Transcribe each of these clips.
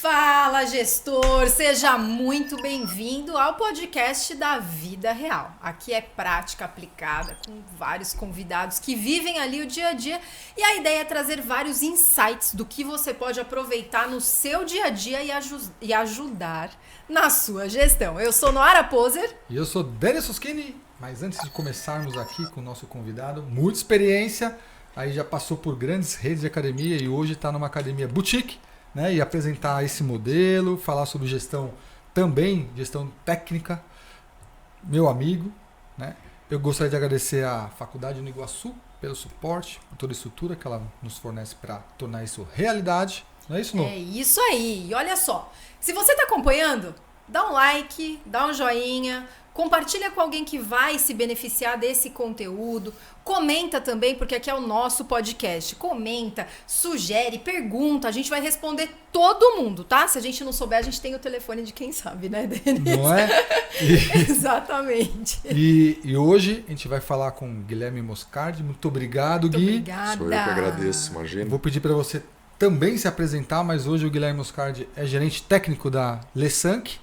Fala, gestor! Seja muito bem-vindo ao podcast da Vida Real. Aqui é prática aplicada, com vários convidados que vivem ali o dia a dia. E a ideia é trazer vários insights do que você pode aproveitar no seu dia a dia e ajudar na sua gestão. Eu sou Noara Poser. E eu sou Denis Suschini. Mas antes de começarmos aqui com o nosso convidado, muita experiência, aí já passou por grandes redes de academia e hoje está numa academia boutique, né? E apresentar esse modelo, falar sobre gestão também, gestão técnica, meu amigo, né? Eu gostaria de agradecer à Faculdade do Iguaçu pelo suporte, por toda a estrutura que ela nos fornece para tornar isso realidade. Não é isso, não? É isso aí. E olha só, se você está acompanhando, dá um like, dá um joinha, compartilha com alguém que vai se beneficiar desse conteúdo. Comenta também, porque aqui é o nosso podcast. Comenta, sugere, pergunta. A gente vai responder todo mundo, tá? Se a gente não souber, a gente tem o telefone de quem sabe, né, Denis? Não é? Exatamente. E hoje a gente vai falar com Guilherme Moscardi. Muito obrigado, Muito Gui. obrigada. Sou eu que agradeço, imagina. Vou pedir para você também se apresentar, mas hoje o Guilherme Moscardi é gerente técnico da Lesanc,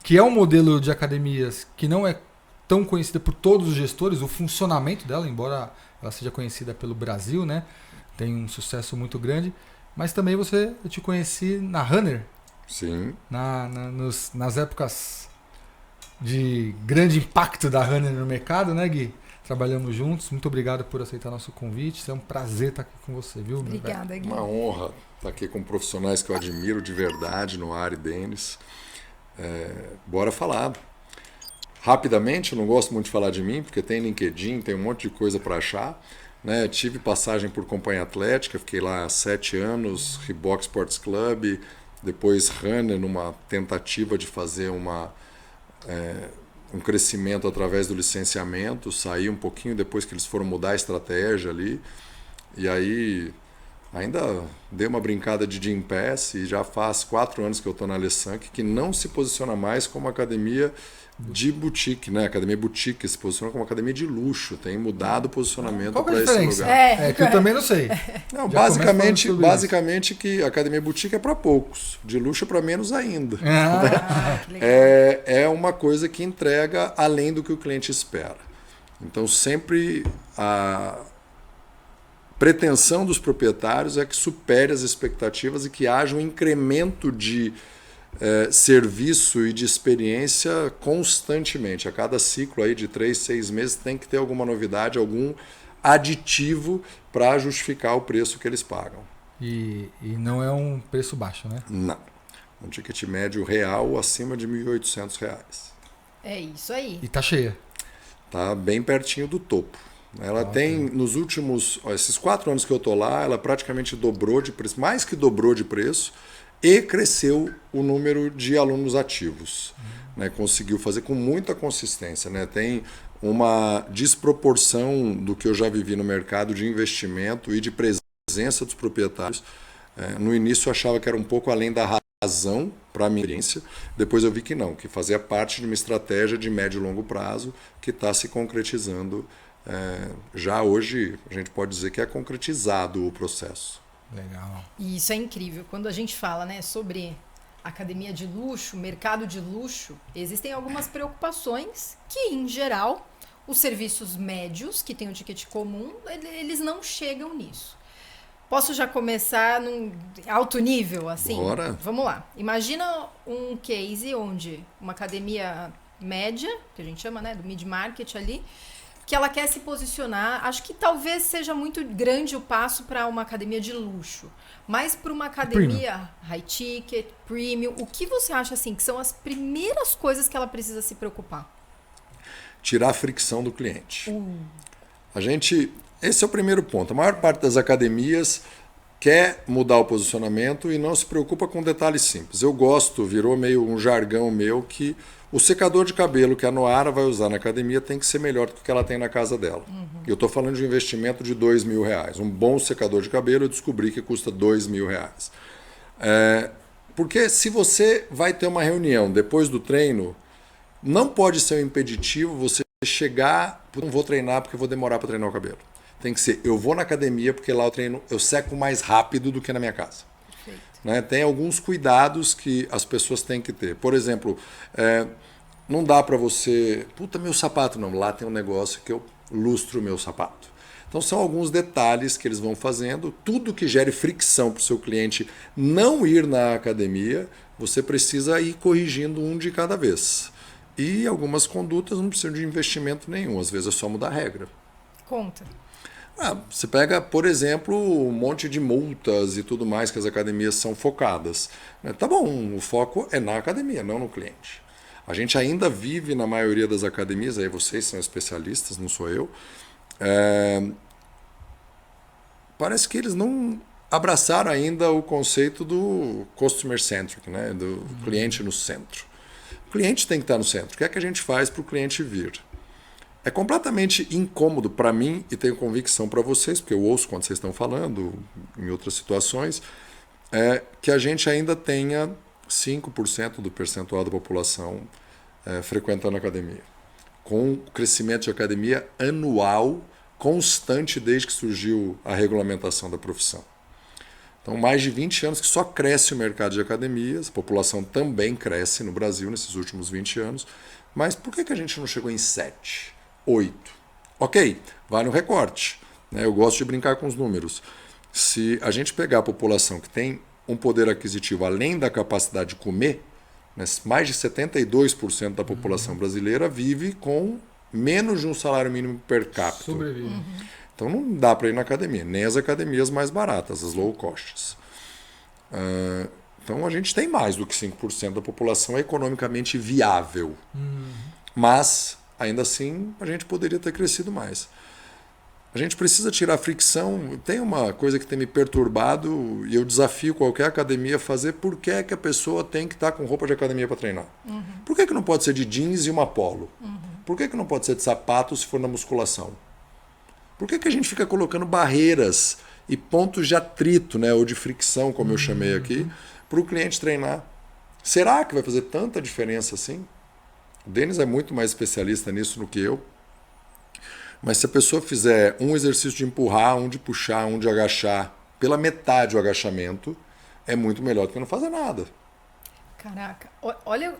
que é um modelo de academias que não é tão conhecida por todos os gestores, o funcionamento dela, embora ela seja conhecida pelo Brasil, né? Tem um sucesso muito grande, mas também eu te conheci na Runner. Sim. Nas épocas de grande impacto da Runner no mercado, né, Gui? Trabalhamos juntos. Muito obrigado por aceitar nosso convite. É um prazer estar aqui com você, viu? Obrigada, Gui. Uma honra estar aqui com profissionais que eu admiro de verdade, Noara e Denis. Bora falar. Rapidamente, eu não gosto muito de falar de mim, porque tem LinkedIn, tem um monte de coisa para achar. Né? Tive passagem por companhia atlética, fiquei lá 7 anos, Reebok Sports Club, depois Runner, numa tentativa de fazer um crescimento através do licenciamento, saí um pouquinho depois que eles foram mudar a estratégia ali, e aí ainda dei uma brincada de Gym Pass e já faz 4 anos que eu estou na Lesanc, que não se posiciona mais como academia de boutique, né? Academia boutique se posiciona como academia de luxo, tem mudado o posicionamento para esse lugar. É que eu também não sei. Não, basicamente que a academia boutique é para poucos, de luxo é para menos ainda. Que legal. É uma coisa que entrega além do que o cliente espera. Então sempre a pretensão dos proprietários é que supere as expectativas e que haja um incremento de serviço e de experiência constantemente. A cada ciclo aí de 3, 6 meses tem que ter alguma novidade, algum aditivo para justificar o preço que eles pagam. E não é um preço baixo, né? Não. Um ticket médio real acima de R$ 1.800. É isso aí. E tá cheia. Tá bem pertinho do topo. Ela tem, nos últimos, esses 4 anos que eu estou lá, ela praticamente dobrou de preço, mais que dobrou de preço, e cresceu o número de alunos ativos. Né? Conseguiu fazer com muita consistência. Né? Tem uma desproporção do que eu já vivi no mercado de investimento e de presença dos proprietários. No início eu achava que era um pouco além da razão para a minha experiência, depois eu vi que não, que fazia parte de uma estratégia de médio e longo prazo que está se concretizando. Já hoje a gente pode dizer que é concretizado o processo. Legal. E isso é incrível. Quando a gente fala, né, sobre academia de luxo, mercado de luxo, existem algumas preocupações que, em geral, os serviços médios, que têm o ticket comum, eles não chegam nisso. Posso já começar num alto nível, assim? Bora. Vamos lá. Imagina um case onde uma academia média, que a gente chama, né, do mid-market ali, que ela quer se posicionar, acho que talvez seja muito grande o passo para uma academia de luxo, mas para uma academia high ticket, premium, o que você acha assim que são as primeiras coisas que ela precisa se preocupar? Tirar a fricção do cliente. Esse é o primeiro ponto. A maior parte das academias quer mudar o posicionamento e não se preocupa com detalhes simples. Eu gosto, virou meio um jargão meu, que o secador de cabelo que a Noara vai usar na academia tem que ser melhor do que ela tem na casa dela. Eu estou falando de um investimento de R$2.000. Um bom secador de cabelo eu descobri que custa R$2.000. Porque se você vai ter uma reunião depois do treino, não pode ser um impeditivo você chegar, não vou treinar porque vou demorar para treinar o cabelo. Tem que ser, eu vou na academia porque lá eu treino, eu seco mais rápido do que na minha casa. Perfeito. né? Tem alguns cuidados que as pessoas têm que ter. Por exemplo, não dá para você... Puta, meu sapato. Não, lá tem um negócio que eu lustro o meu sapato. Então são alguns detalhes que eles vão fazendo. Tudo que gere fricção para o seu cliente não ir na academia, você precisa ir corrigindo um de cada vez. E algumas condutas não precisam de investimento nenhum. Às vezes é só mudar a regra. Conta. Você pega, por exemplo, um monte de multas e tudo mais que as academias são focadas. Tá bom, o foco é na academia, não no cliente. A gente ainda vive na maioria das academias, aí vocês são especialistas, não sou eu. Parece que eles não abraçaram ainda o conceito do customer centric, né? Do cliente no centro. O cliente tem que estar no centro. O que é que a gente faz para o cliente vir? É completamente incômodo para mim, e tenho convicção para vocês, porque eu ouço quando vocês estão falando, em outras situações, que a gente ainda tenha 5% do percentual da população frequentando a academia. Com crescimento de academia anual, constante desde que surgiu a regulamentação da profissão. Então, mais de 20 anos que só cresce o mercado de academias, a população também cresce no Brasil nesses últimos 20 anos, mas por que a gente não chegou em 7? 8. Ok, vale um recorte. Né? Eu gosto de brincar com os números. Se a gente pegar a população que tem um poder aquisitivo além da capacidade de comer, né, mais de 72% da população brasileira vive com menos de um salário mínimo per capita. Sobrevive. Então não dá para ir na academia, nem as academias mais baratas, as low costs. Então a gente tem mais do que 5% da população economicamente viável. Mas... ainda assim, a gente poderia ter crescido mais. A gente precisa tirar a fricção. Tem uma coisa que tem me perturbado e eu desafio qualquer academia a fazer. Por que é que a pessoa tem que estar com roupa de academia para treinar? Por que não pode ser de jeans e uma polo? Por que não pode ser de sapato se for na musculação? Por que a gente fica colocando barreiras e pontos de atrito, né, ou de fricção, como eu chamei aqui, para o cliente treinar? Será que vai fazer tanta diferença assim? O Denis é muito mais especialista nisso do que eu. Mas se a pessoa fizer um exercício de empurrar, um de puxar, um de agachar, pela metade o agachamento, é muito melhor do que não fazer nada. Caraca, olha,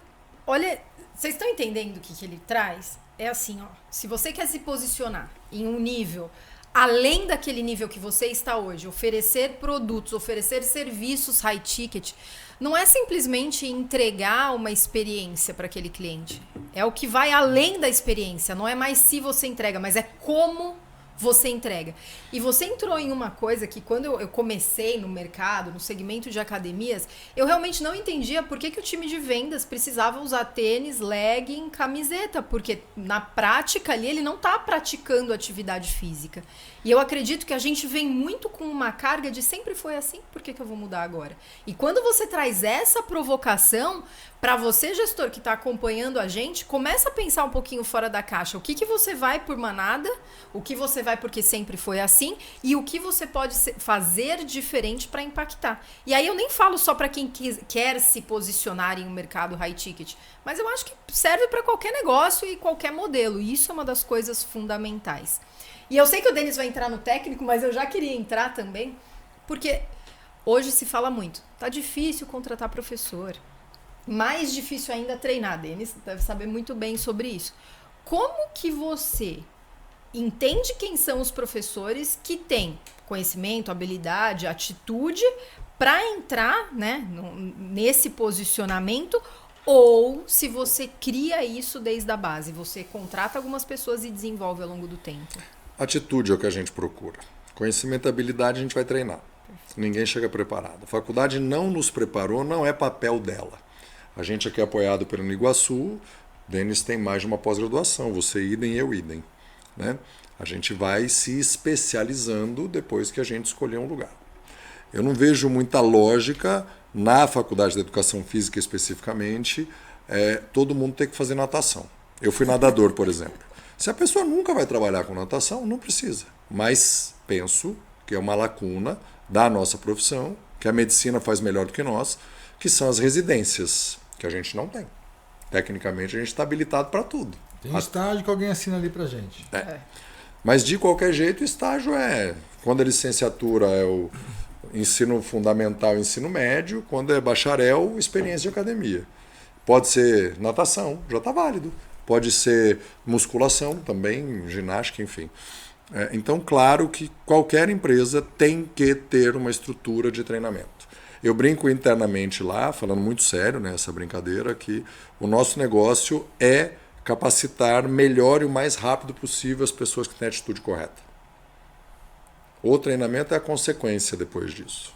vocês estão entendendo o que ele traz? É assim, ó, se você quer se posicionar em um nível além daquele nível que você está hoje, oferecer produtos, oferecer serviços high ticket, não é simplesmente entregar uma experiência para aquele cliente. É o que vai além da experiência. Não é mais se você entrega, mas é como você entrega. E você entrou em uma coisa que quando eu comecei no mercado, no segmento de academias, eu realmente não entendia por que o time de vendas precisava usar tênis, legging, camiseta, porque na prática ali ele não está praticando atividade física. E eu acredito que a gente vem muito com uma carga de sempre foi assim, por que eu vou mudar agora? E quando você traz essa provocação, para você, gestor, que está acompanhando a gente, começa a pensar um pouquinho fora da caixa. O que você vai por manada, o que você vai porque sempre foi assim, e o que você pode fazer diferente para impactar. E aí eu nem falo só para quem quer se posicionar em um mercado high ticket, mas eu acho que serve para qualquer negócio e qualquer modelo. E isso é uma das coisas fundamentais. E eu sei que o Denis vai entrar no técnico, mas eu já queria entrar também, porque hoje se fala muito. Tá difícil contratar professor. Mais difícil ainda treinar. Denis deve saber muito bem sobre isso. Como que você entende quem são os professores que têm conhecimento, habilidade, atitude para entrar, né, nesse posicionamento, ou se você cria isso desde a base, você contrata algumas pessoas e desenvolve ao longo do tempo? Atitude é o que a gente procura. Conhecimento e habilidade a gente vai treinar. Ninguém chega preparado. A faculdade não nos preparou, não é papel dela. A gente aqui é apoiado pelo Uniguaçu, Denis tem mais de uma pós-graduação, você idem, eu idem. Né? A gente vai se especializando depois que a gente escolher um lugar. Eu não vejo muita lógica na Faculdade de Educação Física especificamente, todo mundo ter que fazer natação. Eu fui nadador, por exemplo. Se a pessoa nunca vai trabalhar com natação, não precisa. Mas penso que é uma lacuna da nossa profissão, que a medicina faz melhor do que nós, que são as residências, que a gente não tem. Tecnicamente, a gente está habilitado para tudo. Tem estágio que alguém assina ali para gente. Mas, de qualquer jeito, o estágio quando a licenciatura ensino fundamental, ensino médio. Quando é bacharel, experiência de academia. Pode ser natação, já está válido. Pode ser musculação também, ginástica, enfim. Então, claro que qualquer empresa tem que ter uma estrutura de treinamento. Eu brinco internamente lá, falando muito sério nessa brincadeira, que o nosso negócio é capacitar melhor e o mais rápido possível as pessoas que têm a atitude correta. O treinamento é a consequência depois disso.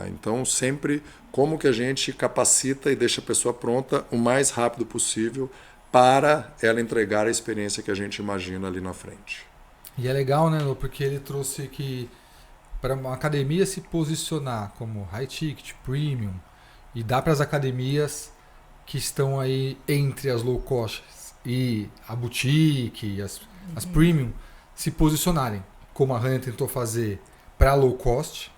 Então, sempre como que a gente capacita e deixa a pessoa pronta o mais rápido possível para ela entregar a experiência que a gente imagina ali na frente. E é legal, né, Lô, porque ele trouxe que para uma academia se posicionar como high ticket, premium, e dá para as academias que estão aí entre as low cost e a boutique, as premium, se posicionarem, como a Runner tentou fazer para low cost,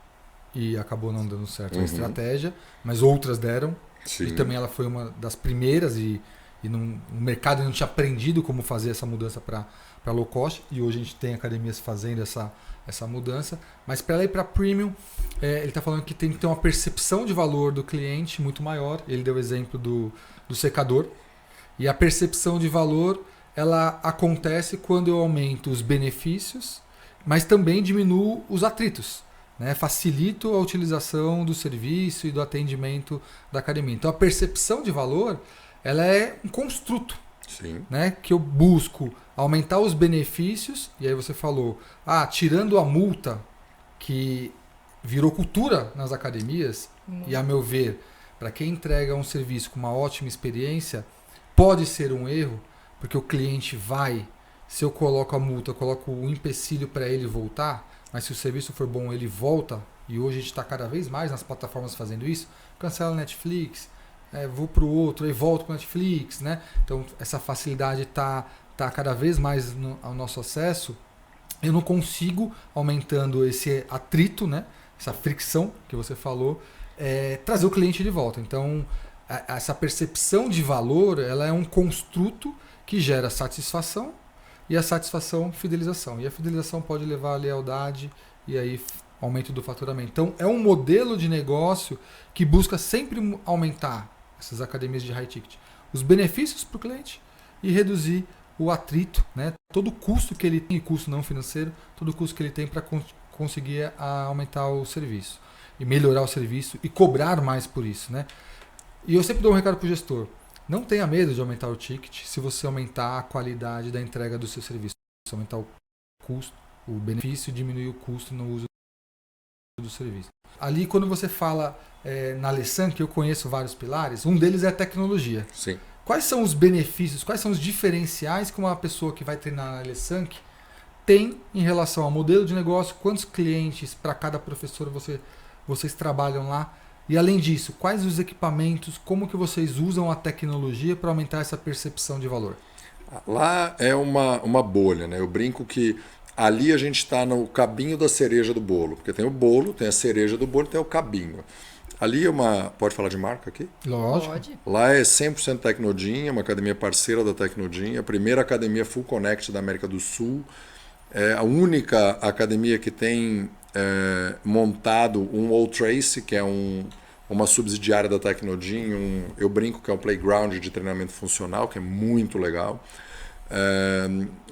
e acabou não dando certo a estratégia, mas outras deram. Sim. E também ela foi uma das primeiras e no mercado não tinha aprendido como fazer essa mudança para low cost, e hoje a gente tem academias fazendo essa mudança. Mas para ela ir para premium, ele está falando que tem que ter uma percepção de valor do cliente muito maior. Ele deu o exemplo do secador, e a percepção de valor ela acontece quando eu aumento os benefícios, mas também diminuo os atritos. Né? Facilito a utilização do serviço e do atendimento da academia. Então a percepção de valor ela é um construto. Sim. Né? Que eu busco aumentar os benefícios, e aí você falou, tirando a multa, que virou cultura nas academias, e a meu ver, para quem entrega um serviço com uma ótima experiência, pode ser um erro, porque o cliente vai, se eu coloco a multa, eu coloco o empecilho para ele voltar, mas se o serviço for bom, ele volta, e hoje a gente está cada vez mais nas plataformas fazendo isso, cancela a Netflix, vou para o outro e volto para o Netflix, né? Então essa facilidade está cada vez mais ao nosso acesso. Eu não consigo, aumentando esse atrito, né? Essa fricção que você falou, trazer o cliente de volta. Então essa percepção de valor ela é um construto que gera satisfação, e a satisfação, fidelização. E a fidelização pode levar a lealdade e aí aumento do faturamento. Então é um modelo de negócio que busca sempre aumentar essas academias de high ticket, os benefícios para o cliente e reduzir o atrito, né? Todo o custo que ele tem, custo não financeiro, todo o custo que ele tem para conseguir aumentar o serviço e melhorar o serviço e cobrar mais por isso, né? E eu sempre dou um recado para o gestor: não tenha medo de aumentar o ticket se você aumentar a qualidade da entrega do seu serviço, se aumentar o custo, o benefício e diminuir o custo no uso do serviço. Ali, quando você fala na Alessan, que eu conheço vários pilares, um deles é a tecnologia. Sim. Quais são os benefícios, quais são os diferenciais que uma pessoa que vai treinar na Alessan tem em relação ao modelo de negócio, quantos clientes para cada professor vocês trabalham lá? E além disso, quais os equipamentos, como que vocês usam a tecnologia para aumentar essa percepção de valor? Lá é uma bolha, né? Eu brinco que ali a gente está no cabinho da cereja do bolo, porque tem o bolo, tem a cereja do bolo, tem o cabinho. Ali é uma... Pode falar de marca aqui? Lógico. Pode. Lá é 100% Tecnodin, uma academia parceira da Tecnodin, a primeira academia Full Connect da América do Sul. É a única academia que tem montado um All-Trace, que é uma subsidiária da Tecnodin. Eu brinco que é um playground de treinamento funcional, que é muito legal.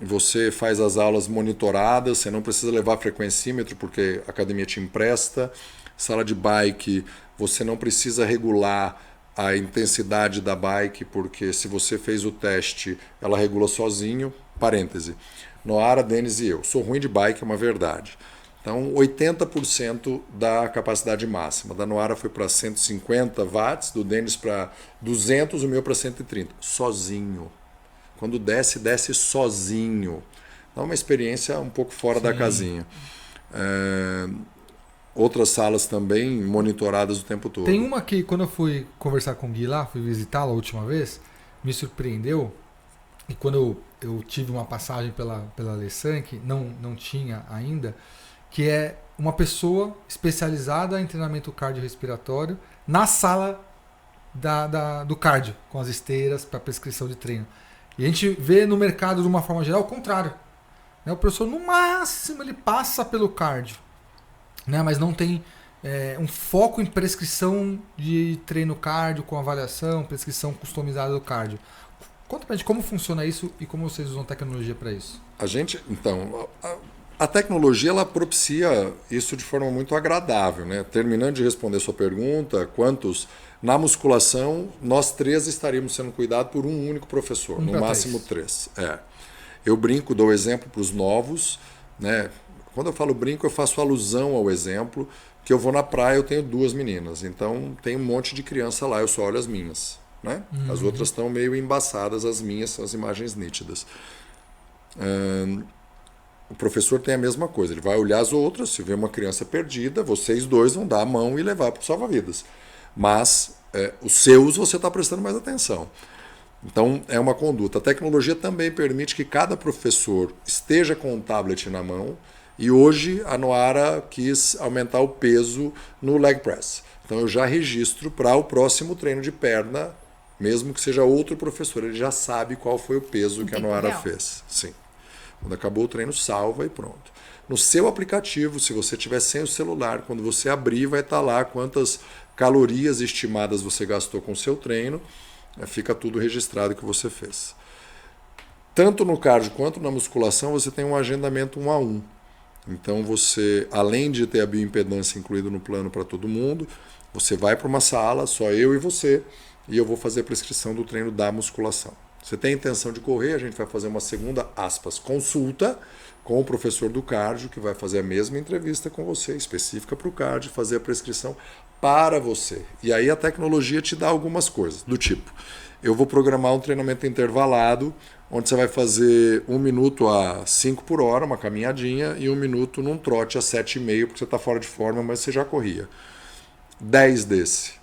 Você faz as aulas monitoradas, você não precisa levar frequencímetro, porque a academia te empresta. Sala de bike, você não precisa regular a intensidade da bike, porque se você fez o teste, ela regula sozinho. Parêntese, Noara, Denis e eu. Sou ruim de bike, é uma verdade. Então, 80% da capacidade máxima. Da Noara foi para 150 watts, do Denis para 200, o meu para 130. Sozinho. Quando desce sozinho. Então, é uma experiência um pouco fora da casinha. Outras salas também monitoradas o tempo todo. Tem uma que, quando eu fui conversar com o Gui lá, fui visitá-la a última vez, me surpreendeu. E quando eu tive uma passagem pela Alessan, que não tinha ainda, que é uma pessoa especializada em treinamento cardiorrespiratório na sala do cardio, com as esteiras para prescrição de treino. E a gente vê no mercado, de uma forma geral, o contrário. O professor, no máximo, ele passa pelo cardio, né? Mas não tem um foco em prescrição de treino cardio com avaliação, prescrição customizada do cardio. Conta pra gente como funciona isso e como vocês usam tecnologia para isso. A tecnologia ela propicia isso de forma muito agradável, né? Terminando de responder sua pergunta, na musculação, nós 3 estaríamos sendo cuidados por um único professor, no máximo 3. Eu brinco, dou exemplo para os novos, né? Quando eu falo brinco, eu faço alusão ao exemplo que eu vou na praia, eu tenho 2 meninas, então tem um monte de criança lá, eu só olho as minhas, né? As outras estão meio embaçadas, as minhas são as imagens nítidas. O professor tem a mesma coisa, ele vai olhar as outras, se vê uma criança perdida, vocês 2 vão dar a mão e levar para o salva-vidas. Mas os seus você está prestando mais atenção. Então é uma conduta. A tecnologia também permite que cada professor esteja com um tablet na mão e hoje a Noara quis aumentar o peso no leg press. Então eu já registro para o próximo treino de perna, mesmo que seja outro professor, ele já sabe qual foi o peso que a Noara fez. Sim. Quando acabou o treino, salva e pronto. No seu aplicativo, se você tiver sem o celular, quando você abrir, vai estar lá quantas calorias estimadas você gastou com o seu treino, fica tudo registrado que você fez. Tanto no cardio quanto na musculação, você tem um agendamento 1 a 1. Então você, além de ter a bioimpedância incluída no plano para todo mundo, você vai para uma sala, só eu e você, e eu vou fazer a prescrição do treino da musculação. Você tem a intenção de correr, a gente vai fazer uma segunda, consulta com o professor do cardio, que vai fazer a mesma entrevista com você, específica para o cardio, fazer a prescrição para você. E aí a tecnologia te dá algumas coisas, do tipo, eu vou programar um treinamento intervalado, onde você vai fazer 1 minuto a 5 por hora, uma caminhadinha, e 1 minuto num trote a 7,5, porque você está fora de forma, mas você já corria. 10 desse.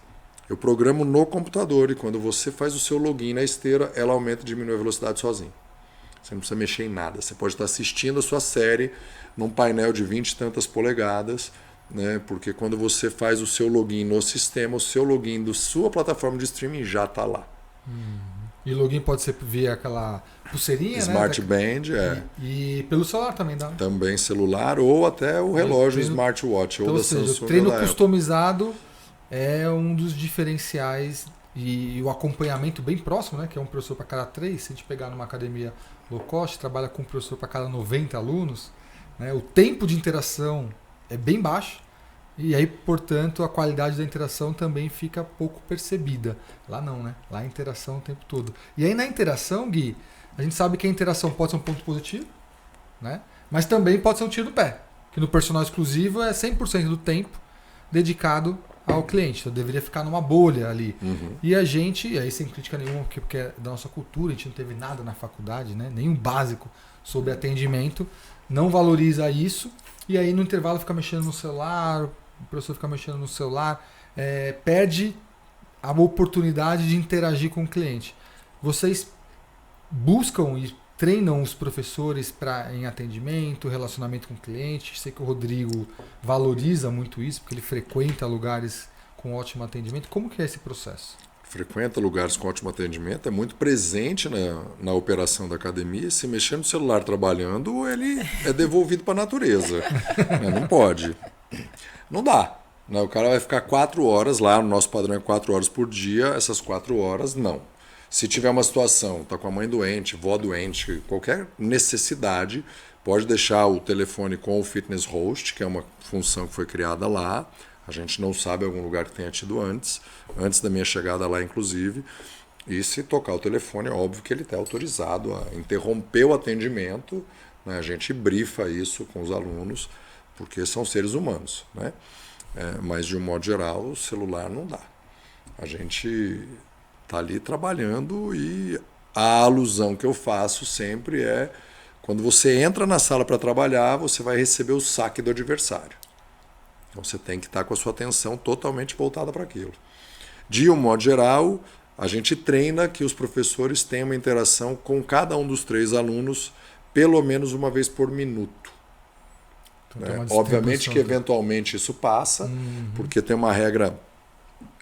Eu programo no computador e quando você faz o seu login na esteira, ela aumenta e diminui a velocidade sozinho. Você não precisa mexer em nada. Você pode estar assistindo a sua série num painel de 20 e tantas polegadas, né? Porque quando você faz o seu login no sistema, o seu login da sua plataforma de streaming já está lá. E o login pode ser via aquela pulseirinha, Smart Band, E pelo celular também dá. Também celular ou até o relógio smartwatch. Então, ou da Samsung. Samsung. O treino customizado é um dos diferenciais e o acompanhamento bem próximo, né? Que é um professor para cada 3. Se a gente pegar numa academia low cost, trabalha com um professor para cada 90 alunos, né? O tempo de interação é bem baixo e aí, portanto, a qualidade da interação também fica pouco percebida. Lá não, né? Lá a interação o tempo todo. E aí na interação, Gui, a gente sabe que a interação pode ser um ponto positivo, né? Mas também pode ser um tiro no pé. Que no personal exclusivo é 100% do tempo dedicado ao cliente, então deveria ficar numa bolha ali. E a gente, aí sem crítica nenhuma, porque é da nossa cultura, a gente não teve nada na faculdade, né? Nenhum básico sobre atendimento, não valoriza isso, e aí no intervalo fica mexendo no celular, o professor fica mexendo no celular, perde a oportunidade de interagir com o cliente. Vocês buscam e treinam os professores em atendimento, relacionamento com o cliente. Sei que o Rodrigo valoriza muito isso, porque ele frequenta lugares com ótimo atendimento. Como que é esse processo? Frequenta lugares com ótimo atendimento, é muito presente na operação da academia. Se mexer no celular trabalhando, ele é devolvido para a natureza. Não pode. Não dá. O cara vai ficar 4 horas lá, no nosso padrão é 4 horas por dia, essas 4 horas não. Se tiver uma situação, está com a mãe doente, vó doente, qualquer necessidade, pode deixar o telefone com o Fitness Host, que é uma função que foi criada lá. A gente não sabe algum lugar que tenha tido antes da minha chegada lá, inclusive. E se tocar o telefone, é óbvio que ele está autorizado a interromper o atendimento, né? A gente brifa isso com os alunos, porque são seres humanos, né? Mas, de um modo geral, o celular não dá. A gente está ali trabalhando e a alusão que eu faço sempre é quando você entra na sala para trabalhar, você vai receber o saque do adversário. Então você tem que estar com a sua atenção totalmente voltada para aquilo. De um modo geral, a gente treina que os professores tenham uma interação com cada um dos 3 alunos pelo menos uma vez por minuto. Então, obviamente que eventualmente isso passa, porque tem uma regra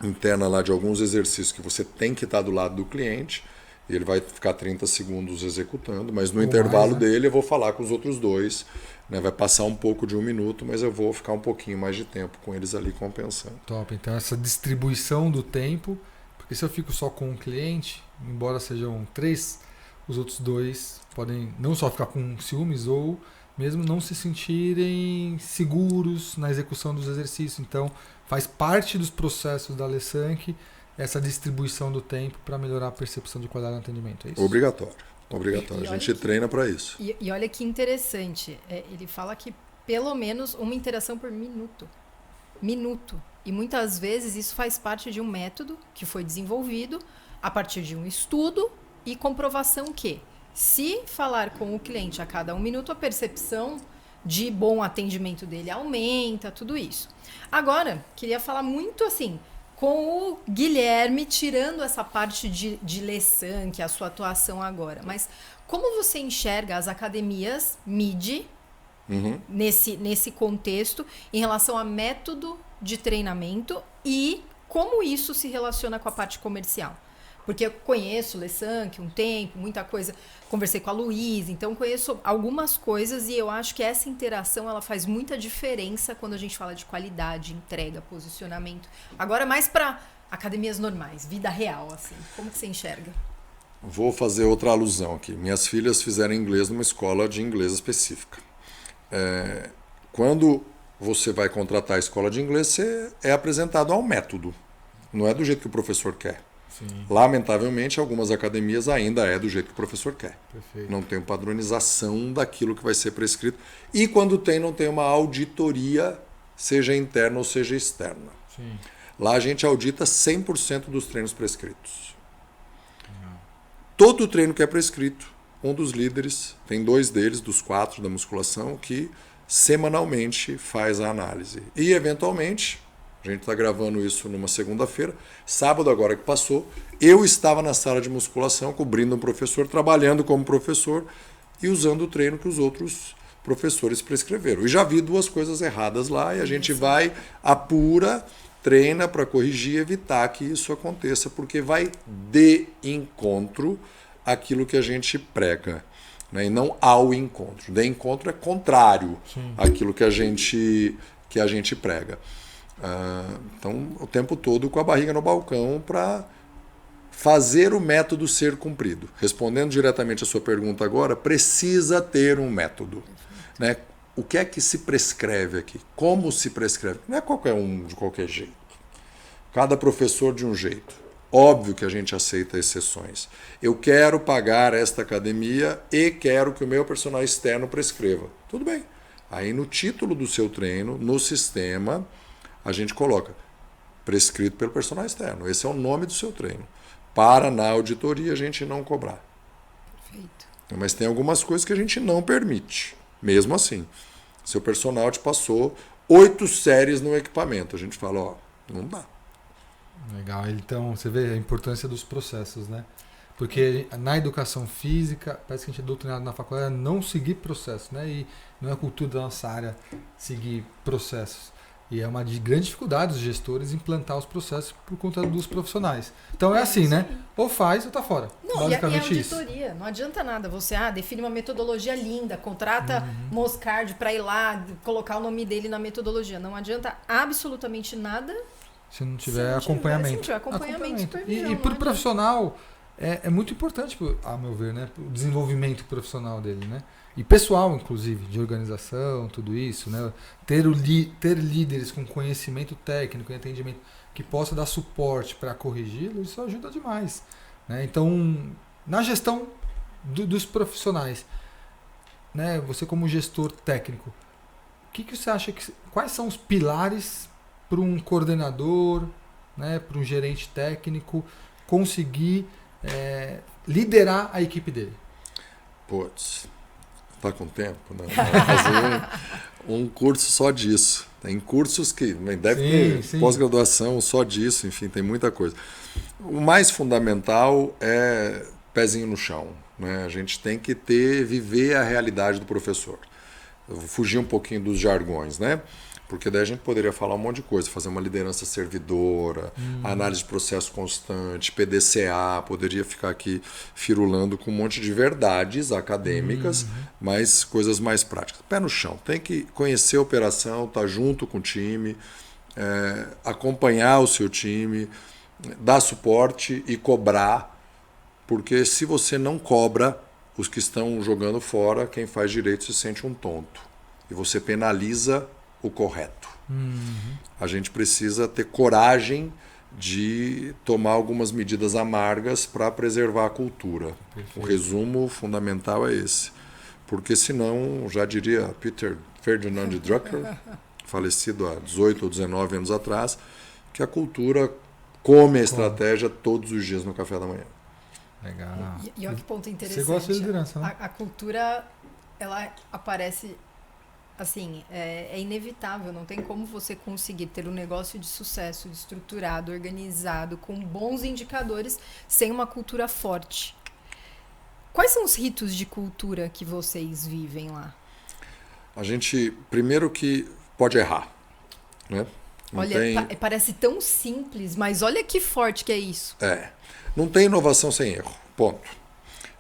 interna lá de alguns exercícios que você tem que estar do lado do cliente, e ele vai ficar 30 segundos executando, mas no Ou intervalo mais, né? dele eu vou falar com os outros dois, né? Vai passar um pouco de 1 minuto, mas eu vou ficar um pouquinho mais de tempo com eles ali compensando. Top. Então essa distribuição do tempo, porque se eu fico só com um cliente, embora sejam 3, os outros 2 podem não só ficar com ciúmes ou mesmo não se sentirem seguros na execução dos exercícios. Então faz parte dos processos da Alessank essa distribuição do tempo para melhorar a percepção de qualidade do atendimento. É isso? Obrigatório. A gente treina para isso. E olha que interessante, ele fala que pelo menos uma interação por minuto. E muitas vezes isso faz parte de um método que foi desenvolvido a partir de um estudo e comprovação que, se falar com o cliente a cada 1 minuto, a percepção de bom atendimento dele aumenta, tudo isso. Agora, queria falar muito assim, com o Guilherme, tirando essa parte de Alessank, a sua atuação agora, mas como você enxerga as academias MIDI nesse contexto em relação a método de treinamento e como isso se relaciona com a parte comercial? Porque eu conheço o Alessank um tempo, muita coisa, conversei com a Luísa, então conheço algumas coisas e eu acho que essa interação ela faz muita diferença quando a gente fala de qualidade, entrega, posicionamento. Agora mais para academias normais, vida real, assim. Como que você enxerga? Vou fazer outra alusão aqui. Minhas filhas fizeram inglês numa escola de inglês específica. Quando você vai contratar a escola de inglês, você é apresentado a um método. Não é do jeito que o professor quer. Sim. Lamentavelmente, algumas academias ainda é do jeito que o professor quer. Perfeito. Não tem padronização daquilo que vai ser prescrito. E quando tem, não tem uma auditoria, seja interna ou seja externa. Sim. Lá a gente audita 100% dos treinos prescritos. Todo treino que é prescrito, um dos líderes, tem 2 deles, dos 4 da musculação, que semanalmente faz a análise. E, eventualmente, a gente está gravando isso numa segunda-feira, sábado agora que passou, eu estava na sala de musculação cobrindo um professor, trabalhando como professor e usando o treino que os outros professores prescreveram. E já vi 2 coisas erradas lá e a gente vai, apura, treina para corrigir e evitar que isso aconteça, porque vai de encontro àquilo que a gente prega, né? E não ao encontro. De encontro é contrário àquilo que a gente prega. Então, o tempo todo com a barriga no balcão para fazer o método ser cumprido. Respondendo diretamente a sua pergunta agora, precisa ter um método, né? O que é que se prescreve aqui? Como se prescreve? Não é qualquer um de qualquer jeito. Cada professor de um jeito. Óbvio que a gente aceita exceções. Eu quero pagar esta academia e quero que o meu personal externo prescreva. Tudo bem. Aí no título do seu treino, no sistema, a gente coloca prescrito pelo personal externo. Esse é o nome do seu treino. Para na auditoria a gente não cobrar. Perfeito. Mas tem algumas coisas que a gente não permite. Mesmo assim. Seu personal te passou 8 séries no equipamento. A gente fala, ó, não dá. Legal. Então, você vê a importância dos processos, né? Porque na educação física, parece que a gente é doutrinado na faculdade a não seguir processos, né? E não é a cultura da nossa área seguir processos. E é uma grande dificuldade dos gestores implantar os processos por conta dos profissionais. Então é assim, né? Ou faz ou tá fora. Não, e a Basicamente isso. auditoria, não adianta nada. Você define uma metodologia linda, contrata Moscard para ir lá, colocar o nome dele na metodologia. Não adianta absolutamente nada Se não tiver acompanhamento. Se não tiver acompanhamento. Supervisão, E para o profissional é muito importante, a meu ver, né? O desenvolvimento profissional dele, né? E pessoal, inclusive, de organização, tudo isso, né? Ter líderes com conhecimento técnico e entendimento que possa dar suporte para corrigi-lo, isso ajuda demais, né? Então, na gestão dos profissionais, né? Você como gestor técnico, o que você acha quais são os pilares para um coordenador, né? Para um gerente técnico conseguir liderar a equipe dele? Putz, tá com tempo, né? Fazer um curso só disso. Tem cursos que deve ter pós-graduação só disso, enfim, tem muita coisa. O mais fundamental é pezinho no chão, né? A gente tem que viver a realidade do professor. Eu vou fugir um pouquinho dos jargões, né? Porque daí a gente poderia falar um monte de coisa, fazer uma liderança servidora, análise de processo constante, PDCA, poderia ficar aqui firulando com um monte de verdades acadêmicas, mas coisas mais práticas. Pé no chão, tem que conhecer a operação, estar junto com o time, acompanhar o seu time, dar suporte e cobrar, porque se você não cobra os que estão jogando fora, quem faz direito se sente um tonto. E você penaliza o correto. A gente precisa ter coragem de tomar algumas medidas amargas para preservar a cultura. Perfeito. O resumo fundamental é esse. Porque senão, já diria Peter Ferdinand Drucker, falecido há 18 ou 19 anos atrás, que a cultura come a estratégia todos os dias no café da manhã. Legal. E olha que ponto interessante. Você gosta de liderança, né? A cultura, ela aparece... Assim, é inevitável, não tem como você conseguir ter um negócio de sucesso, estruturado, organizado, com bons indicadores, sem uma cultura forte. Quais são os ritos de cultura que vocês vivem lá? A gente, primeiro que pode errar, né? Parece tão simples, mas olha que forte que é isso. Não tem inovação sem erro, ponto.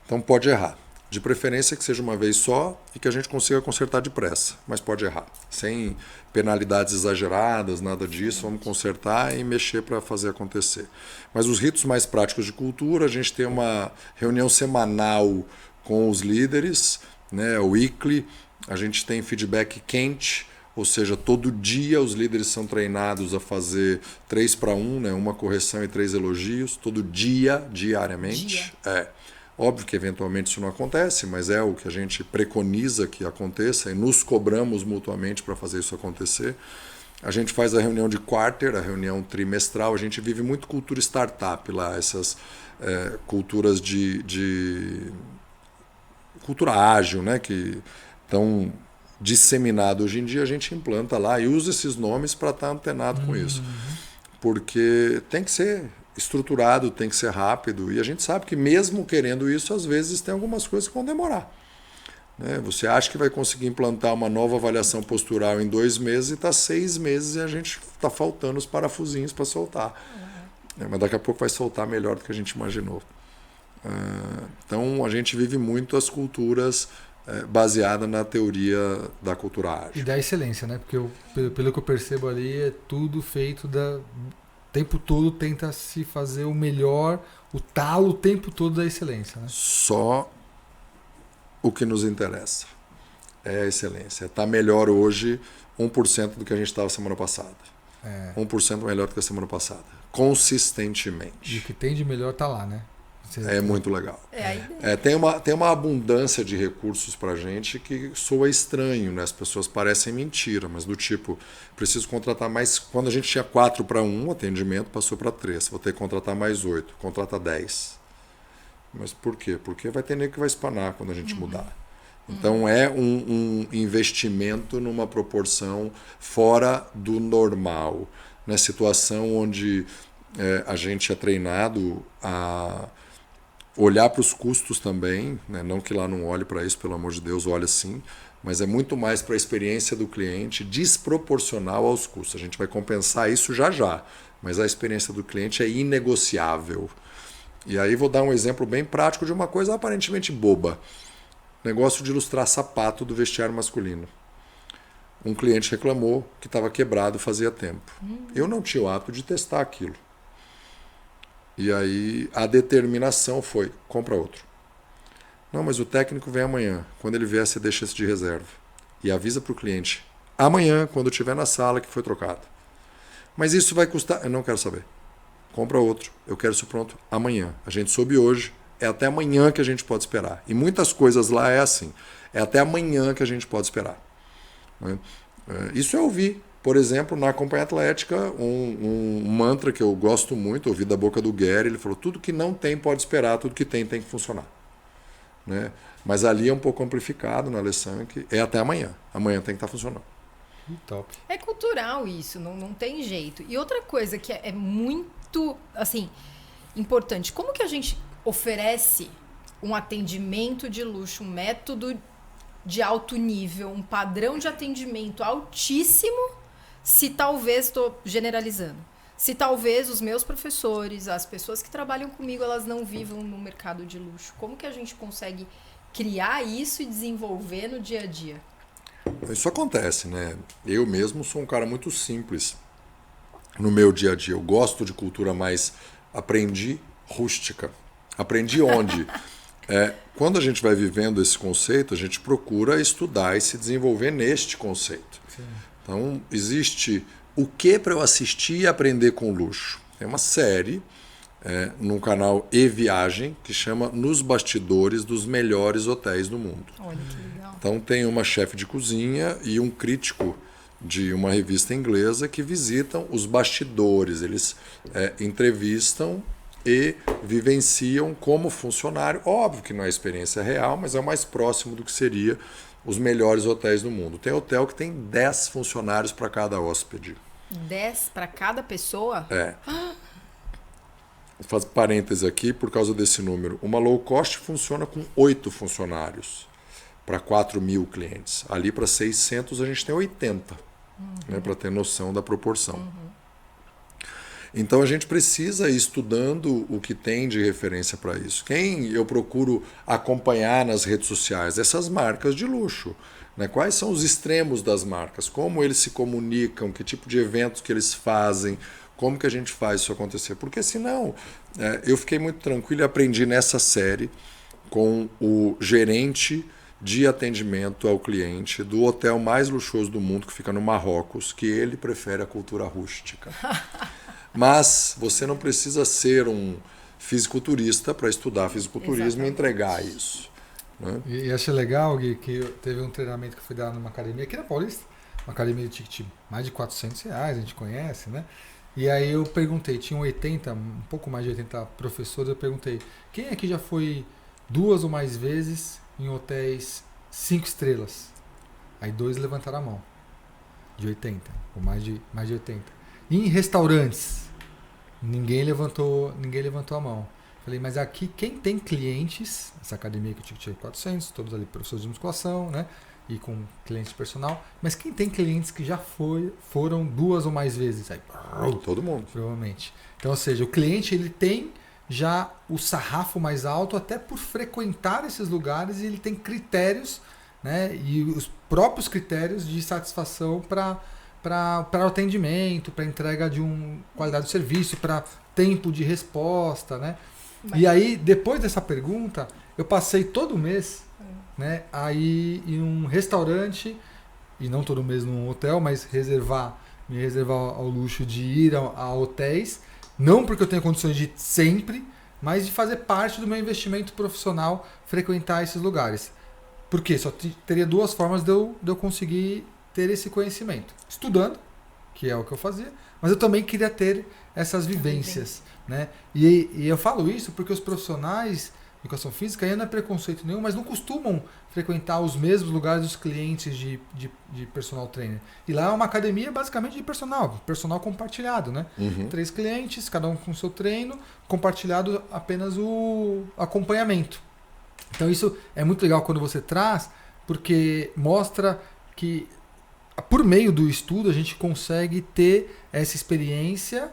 Então pode errar. De preferência que seja uma vez só e que a gente consiga consertar depressa, mas pode errar. Sem penalidades exageradas, nada disso, vamos consertar e mexer para fazer acontecer. Mas os ritos mais práticos de cultura, a gente tem uma reunião semanal com os líderes, né, o weekly, a gente tem feedback quente, ou seja, todo dia os líderes são treinados a fazer 3-1, né, uma correção e 3 elogios, todo dia, diariamente. Óbvio que eventualmente isso não acontece, mas é o que a gente preconiza que aconteça e nos cobramos mutuamente para fazer isso acontecer. A gente faz a reunião de quarter, a reunião trimestral, a gente vive muito cultura startup lá, essas culturas de cultura ágil, né, que estão disseminadas hoje em dia, a gente implanta lá e usa esses nomes para estar antenado com isso. Porque tem que ser estruturado, tem que ser rápido, e a gente sabe que mesmo querendo isso, às vezes tem algumas coisas que vão demorar. Né? Você acha que vai conseguir implantar uma nova avaliação postural em 2 meses e está 6 meses e a gente está faltando os parafusinhos para soltar. Mas daqui a pouco vai soltar melhor do que a gente imaginou. Então a gente vive muito as culturas baseadas na teoria da cultura ágil. E da excelência, né? Porque pelo que eu percebo ali, é tudo feito o tempo todo tenta se fazer o melhor, o talo o tempo todo da excelência. Né? Só o que nos interessa é a excelência. Está melhor hoje 1% do que a gente estava semana passada. 1% melhor do que a semana passada. Consistentemente. E o que tem de melhor está lá, né? É muito legal. Tem uma abundância de recursos para a gente que soa estranho, né? As pessoas parecem mentira, mas do tipo, preciso contratar mais. Quando a gente tinha 4-1 atendimento, passou para 3. Vou ter que contratar mais 8, contrata 10. Mas por quê? Porque vai ter nego que vai espanar quando a gente mudar. Então é um investimento numa proporção fora do normal. Né? Situação onde a gente é treinado a olhar para os custos também, né? Não que lá não olhe para isso, pelo amor de Deus, olha sim, mas é muito mais para a experiência do cliente desproporcional aos custos. A gente vai compensar isso já, mas a experiência do cliente é inegociável. E aí vou dar um exemplo bem prático de uma coisa aparentemente boba. Negócio de ilustrar sapato do vestiário masculino. Um cliente reclamou que estava quebrado fazia tempo. Eu não tinha o hábito de testar aquilo. E aí a determinação foi, compra outro. Não, mas o técnico vem amanhã. Quando ele vier, você deixa esse de reserva. E avisa para o cliente, amanhã, quando estiver na sala, que foi trocado. Mas isso vai custar... Eu não quero saber. Compra outro. Eu quero isso pronto amanhã. A gente soube hoje. É até amanhã que a gente pode esperar. E muitas coisas lá é assim. É até amanhã que a gente pode esperar. Isso eu ouvi. Por exemplo, na Companhia Atlética, um mantra que eu gosto muito, ouvi da boca do Gary, ele falou, tudo que não tem pode esperar, tudo que tem que funcionar. Né? Mas ali é um pouco amplificado na lição, que é até amanhã. Amanhã tem que estar funcionando. Top. É cultural isso, não tem jeito. E outra coisa que é muito assim, importante, como que a gente oferece um atendimento de luxo, um método de alto nível, um padrão de atendimento altíssimo, se talvez, estou generalizando, se talvez os meus professores, as pessoas que trabalham comigo, elas não vivam no mercado de luxo? Como que a gente consegue criar isso e desenvolver no dia a dia? Isso acontece, né? Eu mesmo sou um cara muito simples no meu dia a dia. Eu gosto de cultura mais aprendi rústica. Aprendi onde? Quando a gente vai vivendo esse conceito, a gente procura estudar e se desenvolver neste conceito. Sim. Então, existe o que para eu assistir e aprender com luxo? Tem uma série num canal E-Viagem que chama Nos Bastidores dos Melhores Hotéis do Mundo. Olha que legal. Então, tem uma chefe de cozinha e um crítico de uma revista inglesa que visitam os bastidores. Eles entrevistam e vivenciam como funcionário. Óbvio que não é experiência real, mas é o mais próximo do que seria os melhores hotéis do mundo. Tem hotel que tem 10 funcionários para cada hóspede. 10 para cada pessoa? Vou fazer parênteses aqui por causa desse número. Uma low cost funciona com 8 funcionários para 4.000 clientes. Ali para 600 a gente tem 80, né, para ter noção da proporção. Então a gente precisa ir estudando o que tem de referência para isso. Quem eu procuro acompanhar nas redes sociais? Essas marcas de luxo. Né? Quais são os extremos das marcas? Como eles se comunicam? Que tipo de eventos que eles fazem? Como que a gente faz isso acontecer? Porque senão, eu fiquei muito tranquilo e aprendi nessa série com o gerente de atendimento ao cliente do hotel mais luxuoso do mundo, que fica no Marrocos, que ele prefere a cultura rústica. Mas você não precisa ser um fisiculturista para estudar fisiculturismo e entregar isso. Né? E achei legal, Gui, que teve um treinamento que eu fui dar numa academia aqui na Paulista, uma academia de ticket mais de R$400, a gente conhece, né? E aí eu perguntei, tinham 80, um pouco mais de 80 professores, eu perguntei, quem aqui já foi 2 ou mais vezes em hotéis 5 estrelas? Aí 2 levantaram a mão, de 80, ou mais de 80. E em restaurantes, ninguém levantou a mão. Falei, mas aqui quem tem clientes, essa academia que eu tinha 400, todos ali professores de musculação, né? E com clientes personal, mas quem tem clientes que já foram 2 ou mais vezes? Aí, todo mundo. Provavelmente. Então, ou seja, o cliente ele tem já o sarrafo mais alto até por frequentar esses lugares e ele tem critérios, né? E os próprios critérios de satisfação para o atendimento, para entrega de qualidade de serviço, para tempo de resposta, né? E aí, depois dessa pergunta, eu passei todo mês, né, aí em um restaurante, e não todo mês num hotel, mas me reservar ao luxo de ir a hotéis, não porque eu tenho condições de ir sempre, mas de fazer parte do meu investimento profissional frequentar esses lugares. Por quê? Só teria 2 formas de eu conseguir ter esse conhecimento. Estudando, que é o que eu fazia, mas eu também queria ter essas vivências. Né? E eu falo isso porque os profissionais de educação física, aí não é preconceito nenhum, mas não costumam frequentar os mesmos lugares dos clientes de personal trainer. E lá é uma academia basicamente de personal compartilhado. Né? 3 clientes, cada um com o seu treino, compartilhado apenas o acompanhamento. Então isso é muito legal quando você traz, porque mostra que por meio do estudo a gente consegue ter essa experiência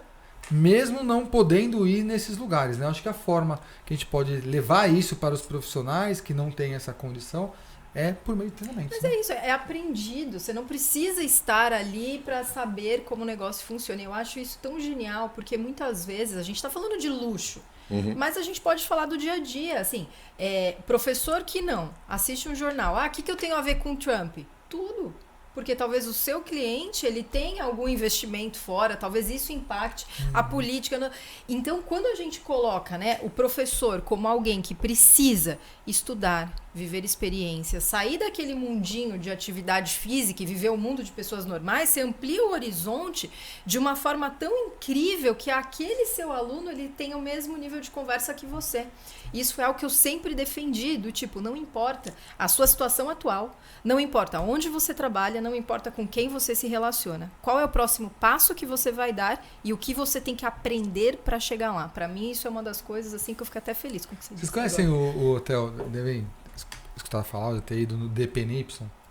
mesmo não podendo ir nesses lugares. Né? Acho que a forma que a gente pode levar isso para os profissionais que não têm essa condição é por meio de treinamento. Mas né? é isso, é aprendido. Você não precisa estar ali para saber como o negócio funciona. Eu acho isso tão genial, porque muitas vezes a gente está falando de luxo, mas a gente pode falar do dia a dia. Assim, professor que não assiste um jornal. O que eu tenho a ver com Trump? Tudo. Porque talvez o seu cliente ele tenha algum investimento fora, talvez isso impacte a política. Então, quando a gente coloca, né, o professor como alguém que precisa estudar, viver experiências, sair daquele mundinho de atividade física e viver o mundo de pessoas normais, você amplia o horizonte de uma forma tão incrível que aquele seu aluno ele tem o mesmo nível de conversa que você. Isso é o que eu sempre defendi, do tipo, não importa a sua situação atual, não importa onde você trabalha, não importa com quem você se relaciona. Qual é o próximo passo que você vai dar e o que você tem que aprender para chegar lá. Para mim, isso é uma das coisas assim que eu fico até feliz com o que você disse. Vocês conhecem o hotel, devem escutar falar, de ter ido no DPNY?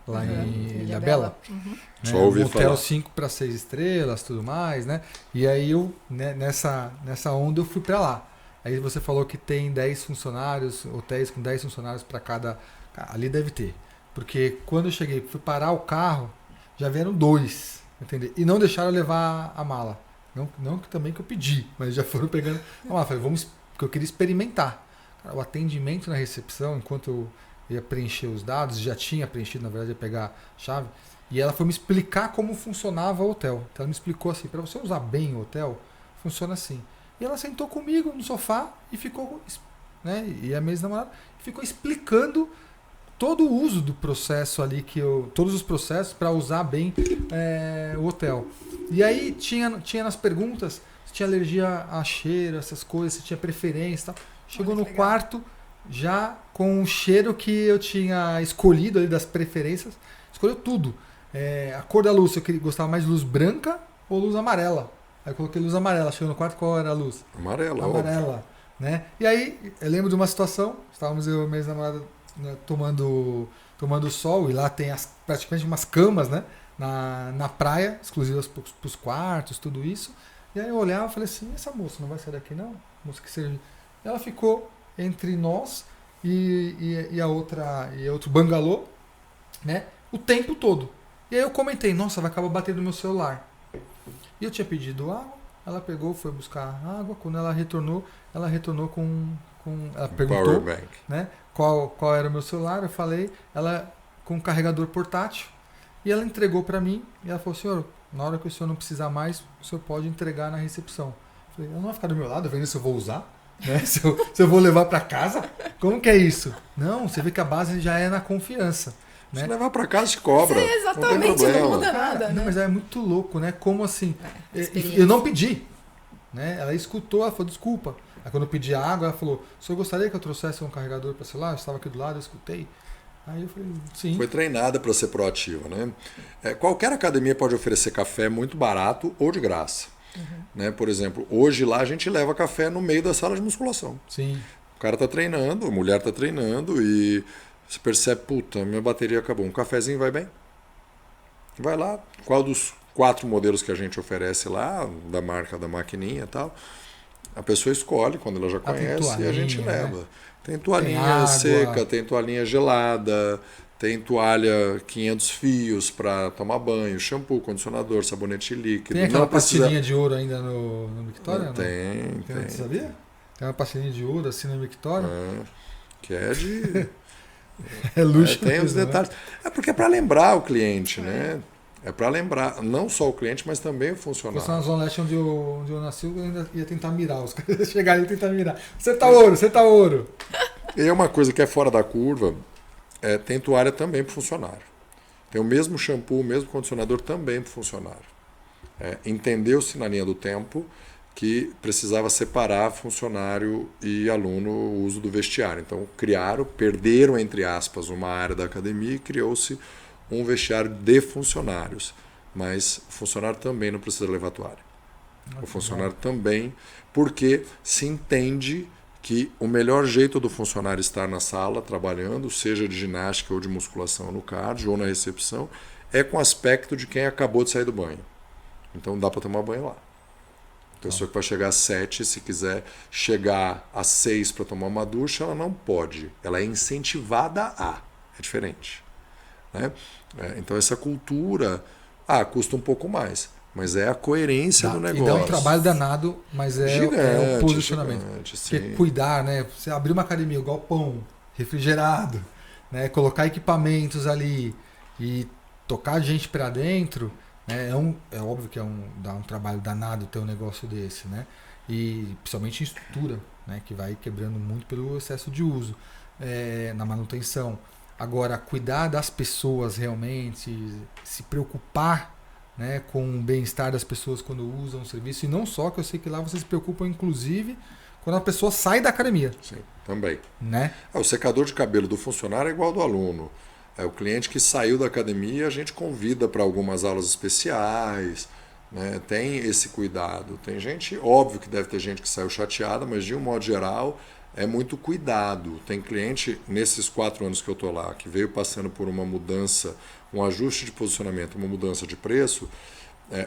lá em Ilhabela. Ilhabela. Uhum. Né? Só ouvi um hotel falar. 5 para 6 estrelas, tudo mais, né? E aí eu, né, nessa onda eu fui para lá. Aí você falou que tem 10 funcionários, hotéis com 10 funcionários para cada. Ali deve ter. Porque quando eu cheguei, fui parar o carro, já vieram 2, entendeu? E não deixaram eu levar a mala. Não que também que eu pedi, mas já foram pegando a mala. Falei, vamos, porque eu queria experimentar. Cara, o atendimento na recepção, enquanto eu ia preencher os dados, já tinha preenchido, na verdade, ia pegar a chave, e ela foi me explicar como funcionava o hotel. Então ela me explicou assim, para você usar bem o hotel, funciona assim. E ela sentou comigo no sofá e ficou, né, e a minha ex-namorada ficou explicando todo o uso do processo ali, todos os processos para usar bem o hotel. E aí tinha nas perguntas se tinha alergia a cheiro, essas coisas, se tinha preferência e tal. Chegou no quarto já com o cheiro que eu tinha escolhido ali das preferências, escolheu tudo. A cor da luz, se eu gostava mais de luz branca ou luz amarela. Aí eu coloquei luz amarela, chegou no quarto, qual era a luz? Amarela. Né? E aí, eu lembro de uma situação, estávamos eu e minha ex-namorada, né, tomando sol, e lá tem praticamente umas camas, né, na praia, exclusivas para os quartos, tudo isso. E aí eu olhava e falei assim, essa moça não vai sair daqui não? Moça que serve. Ela ficou entre nós e outro bangalô, né, o tempo todo. E aí eu comentei, nossa, vai acabar batendo no meu celular. E eu tinha pedido água, ela pegou, foi buscar água, quando ela retornou com ela perguntou, Powerbank. né, qual era o meu celular, eu falei, ela com um carregador portátil, e ela entregou para mim, e ela falou, senhor, na hora que o senhor não precisar mais, o senhor pode entregar na recepção. Eu falei, ela não vai ficar do meu lado, vendo se eu vou usar, né, se eu vou levar para casa, como que é isso? Não, você vê que a base já é na confiança. Se Né? levar para casa, te cobra. Sim, exatamente, não muda nada, né? Não, mas é muito louco, né? Como assim? Eu não pedi. Né? Ela escutou, ela falou, desculpa. Aí quando eu pedi água, ela falou, o senhor gostaria que eu trouxesse um carregador para celular? Eu estava aqui do lado, eu escutei. Aí eu falei, sim. Foi treinada para ser proativa, né? Qualquer academia pode oferecer café muito barato ou de graça. Uhum. Né? Por exemplo, hoje lá a gente leva café no meio da sala de musculação. Sim. O cara está treinando, a mulher está treinando e você percebe, puta, minha bateria acabou. Um cafezinho vai bem? Vai lá. Qual dos 4 modelos que a gente oferece lá, da marca da maquininha e tal, a pessoa escolhe quando ela já conhece e a gente leva. Né? Tem toalhinha seca, tem toalhinha gelada, tem toalha 500 fios para tomar banho, shampoo, condicionador, sabonete líquido. Tem aquela pastilhinha de ouro ainda no Victoria? Não? Tem. Sabia? Tem uma pastilhinha de ouro assim no Victoria? Que é de... É luxo. Tem os detalhes. Né? Porque é para lembrar o cliente, né? É para lembrar não só o cliente, mas também o funcionário. Na Zona Leste, onde eu nasci, eu ainda ia tentar mirar. Os caras chegaram e tentar mirar. Você tá ouro. E é uma coisa que é fora da curva, tem toalha também para o funcionário. Tem o mesmo shampoo, o mesmo condicionador também para o funcionário. Entendeu-se na linha do tempo que precisava separar funcionário e aluno o uso do vestiário. Então perderam, entre aspas, uma área da academia e criou-se um vestiário de funcionários. Mas o funcionário também não precisa levar toalha. O funcionário também, porque se entende que o melhor jeito do funcionário estar na sala trabalhando, seja de ginástica ou de musculação no cardio ou na recepção, é com o aspecto de quem acabou de sair do banho. Então dá para tomar banho lá. A pessoa que vai chegar às 7, se quiser chegar às 6 para tomar uma ducha, ela não pode. Ela é incentivada a. É diferente. Né? Então essa cultura custa um pouco mais. Mas é a coerência do negócio. E dá um trabalho danado, mas é o posicionamento. Porque cuidar, né? Você abrir uma academia, o galpão, refrigerado, né? Colocar equipamentos ali e tocar gente para dentro... É óbvio que dá um trabalho danado ter um negócio desse, né? E principalmente em estrutura, né? Que vai quebrando muito pelo excesso de uso na manutenção. Agora, cuidar das pessoas realmente, se preocupar, né, com o bem-estar das pessoas quando usam o serviço, e não só, que eu sei que lá vocês se preocupam, inclusive, quando a pessoa sai da academia. Sim, também. Né? O secador de cabelo do funcionário é igual ao do aluno. O cliente que saiu da academia, a gente convida para algumas aulas especiais, né? Tem esse cuidado. Tem gente, óbvio que deve ter gente que saiu chateada, mas de um modo geral é muito cuidado. Tem cliente, nesses 4 anos que eu estou lá, que veio passando por uma mudança, um ajuste de posicionamento, uma mudança de preço.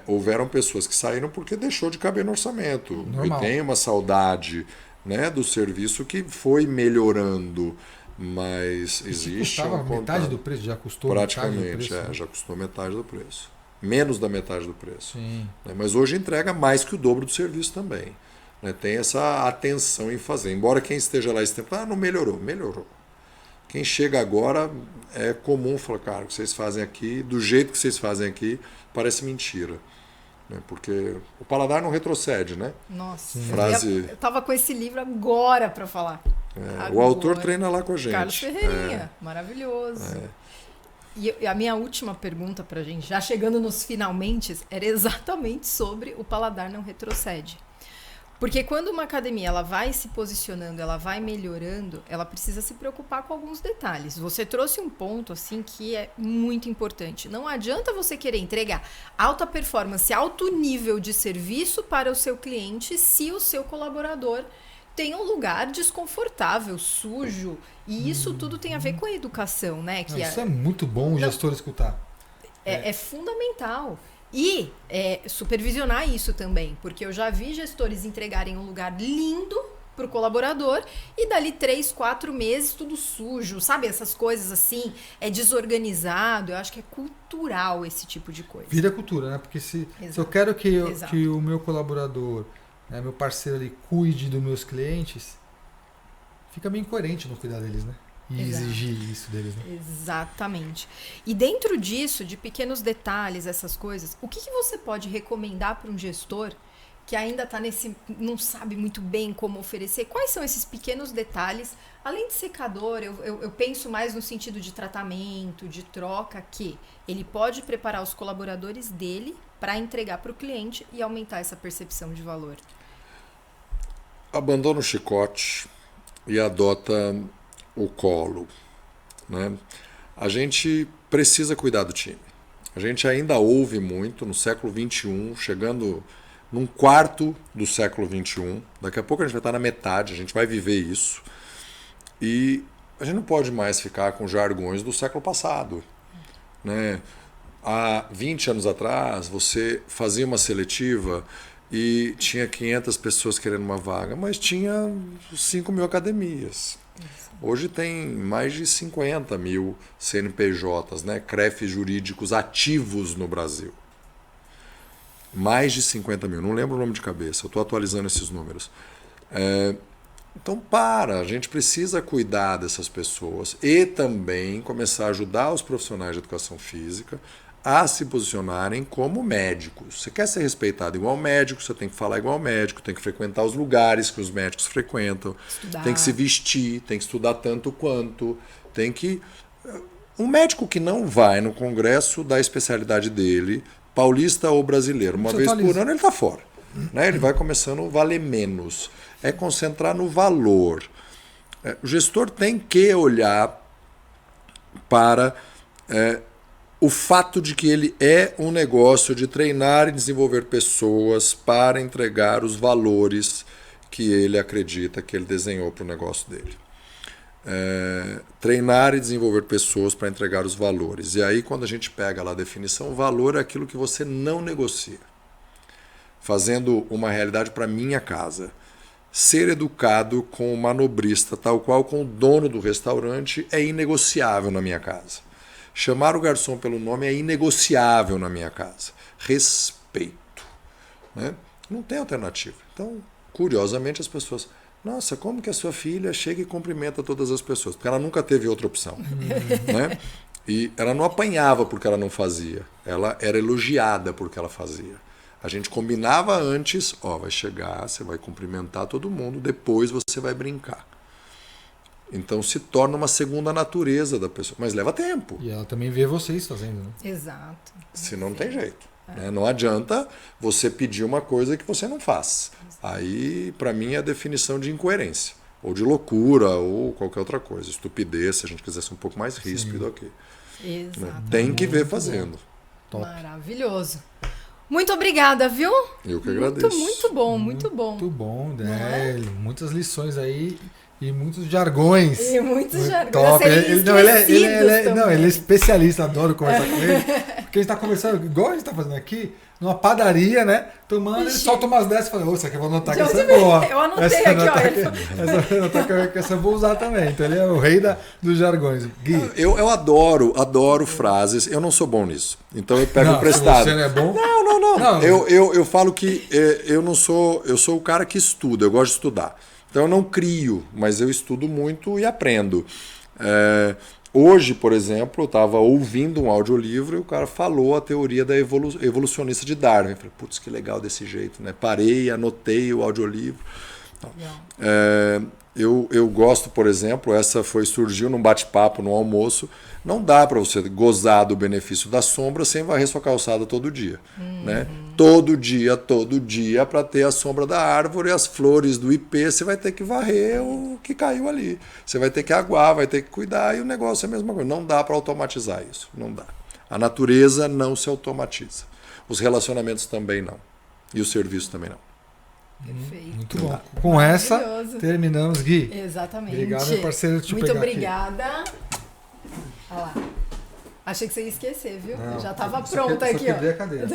Houveram pessoas que saíram porque deixou de caber no orçamento. Normal. E tem uma saudade, né, do serviço que foi melhorando, mas existe custava metade do preço, já custou praticamente, metade do preço, né? já custou metade do preço. Menos da metade do preço. Sim. Mas hoje entrega mais que o dobro do serviço também. Tem essa atenção em fazer. Embora quem esteja lá esse tempo, não melhorou. Melhorou. Quem chega agora é comum falar, cara, o que vocês fazem aqui, do jeito que vocês fazem aqui, parece mentira. Porque o paladar não retrocede, né? Nossa, Frase... eu tava com esse livro agora para falar. O autor treina lá com a gente. Carlos Ferreirinha, maravilhoso. E a minha última pergunta pra gente, já chegando nos finalmente, era exatamente sobre o paladar não retrocede. Porque quando uma academia ela vai se posicionando, ela vai melhorando, ela precisa se preocupar com alguns detalhes. Você trouxe um ponto assim que é muito importante. Não adianta você querer entregar alta performance, alto nível de serviço para o seu cliente se o seu colaborador tem um lugar desconfortável, sujo. E isso tudo tem a ver com a educação, né? Que isso é muito bom o gestor escutar. É fundamental. E supervisionar isso também, porque eu já vi gestores entregarem um lugar lindo para o colaborador e dali 3, 4 meses tudo sujo, sabe? Essas coisas assim, desorganizado. Eu acho que é cultural esse tipo de coisa. Vira cultura, né? Porque se eu quero que o meu colaborador, meu parceiro ali, cuide dos meus clientes, fica meio incoerente não cuidar deles, né? E exigir isso deles, né? Exatamente. E dentro disso, de pequenos detalhes, essas coisas, o que você pode recomendar para um gestor que ainda está não sabe muito bem como oferecer? Quais são esses pequenos detalhes? Além de secador, eu penso mais no sentido de tratamento, de troca, que ele pode preparar os colaboradores dele para entregar para o cliente e aumentar essa percepção de valor. Abandona o chicote e adota o colo, né? A gente precisa cuidar do time. A gente ainda ouve muito no século XXI, chegando num quarto do século XXI. Daqui a pouco a gente vai estar na metade, a gente vai viver isso. E a gente não pode mais ficar com jargões do século passado, né? Há 20 anos atrás, você fazia uma seletiva e tinha 500 pessoas querendo uma vaga, mas tinha 5 mil academias. Hoje tem mais de 50 mil CNPJs, né, CREFs jurídicos ativos no Brasil. Mais de 50 mil, não lembro o nome de cabeça, eu estou atualizando esses números. Então a gente precisa cuidar dessas pessoas e também começar a ajudar os profissionais de educação física a se posicionarem como médicos. Você quer ser respeitado igual médico, você tem que falar igual médico, tem que frequentar os lugares que os médicos frequentam, tem que se vestir, tem que estudar tanto quanto, tem que... Um médico que não vai no congresso da especialidade dele, paulista ou brasileiro, uma vez por ano, ele está fora. Né? Ele vai começando a valer menos. É concentrar no valor. O gestor tem que olhar para... o fato de que ele é um negócio de treinar e desenvolver pessoas para entregar os valores que ele acredita que ele desenhou para o negócio dele. Treinar e desenvolver pessoas para entregar os valores. E aí, quando a gente pega lá a definição, o valor é aquilo que você não negocia. Fazendo uma realidade para minha casa. Ser educado com o manobrista, tal qual com o dono do restaurante, é inegociável na minha casa. Chamar o garçom pelo nome é inegociável na minha casa. Respeito. Né? Não tem alternativa. Então, curiosamente, as pessoas... Nossa, como que a sua filha chega e cumprimenta todas as pessoas? Porque ela nunca teve outra opção. Né? E ela não apanhava porque ela não fazia. Ela era elogiada porque ela fazia. A gente combinava antes, vai chegar, você vai cumprimentar todo mundo, depois você vai brincar. Então se torna uma segunda natureza da pessoa. Mas leva tempo. E ela também vê vocês fazendo, né? Exato. Senão não tem jeito. Né? Não adianta você pedir uma coisa que você não faz. Aí, para mim, é a definição de incoerência. Ou de loucura, ou qualquer outra coisa. Estupidez, se a gente quiser ser um pouco mais ríspido aqui. Exato. Tem que ver fazendo. Top. Maravilhoso. Muito obrigada, viu? Eu que agradeço. Muito bom, muito bom. Muito bom, né? Muitas lições aí. e muitos jargões. E muitos jargões. Top. Ele é Ele especialista, adoro conversar com ele. Porque a gente tá conversando, igual a gente tá fazendo aqui, numa padaria, né? Tomando, ele solta umas dessas e fala, ô, essa aqui eu vou anotar que essa é boa. Eu anotei aqui, olha. Essa eu vou usar também. Então ele é o rei dos jargões. Gui. Eu adoro frases. Eu não sou bom nisso. Então eu pego emprestado. Você não é bom? Não. Eu falo que eu sou o cara que estuda, eu gosto de estudar. Então eu não crio, mas eu estudo muito e aprendo. Hoje, por exemplo, eu estava ouvindo um audiolivro e o cara falou a teoria da evolucionista de Darwin. Eu falei, putz, que legal desse jeito, né? Parei, anotei o audiolivro. Eu gosto, por exemplo, surgiu num bate-papo, no almoço. Não dá para você gozar do benefício da sombra sem varrer sua calçada todo dia. Né? Todo dia, para ter a sombra da árvore e as flores do ipê, você vai ter que varrer o que caiu ali. Você vai ter que aguar, vai ter que cuidar, e o negócio é a mesma coisa. Não dá para automatizar isso. Não dá. A natureza não se automatiza. Os relacionamentos também não. E o serviço também não. Perfeito. Muito bom. Com essa, terminamos, Gui. Exatamente. Obrigado, meu parceiro. Muito obrigada. Olha lá. Achei que você ia esquecer, viu? Não, já estava pronta aqui, ó. A cadeira.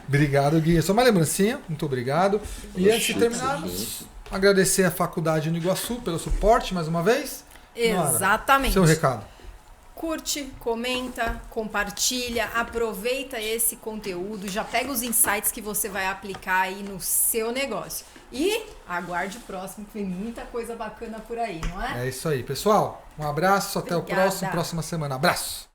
Obrigado, Gui. Só uma lembrancinha. Muito obrigado. E antes de terminarmos, agradecer a Faculdade do Iguaçu pelo suporte mais uma vez. Exatamente. Seu recado. Curte, comenta, compartilha, aproveita esse conteúdo, já pega os insights que você vai aplicar aí no seu negócio. E aguarde o próximo, que tem muita coisa bacana por aí, não é? É isso aí, pessoal. Um abraço, até o próxima semana. Abraço!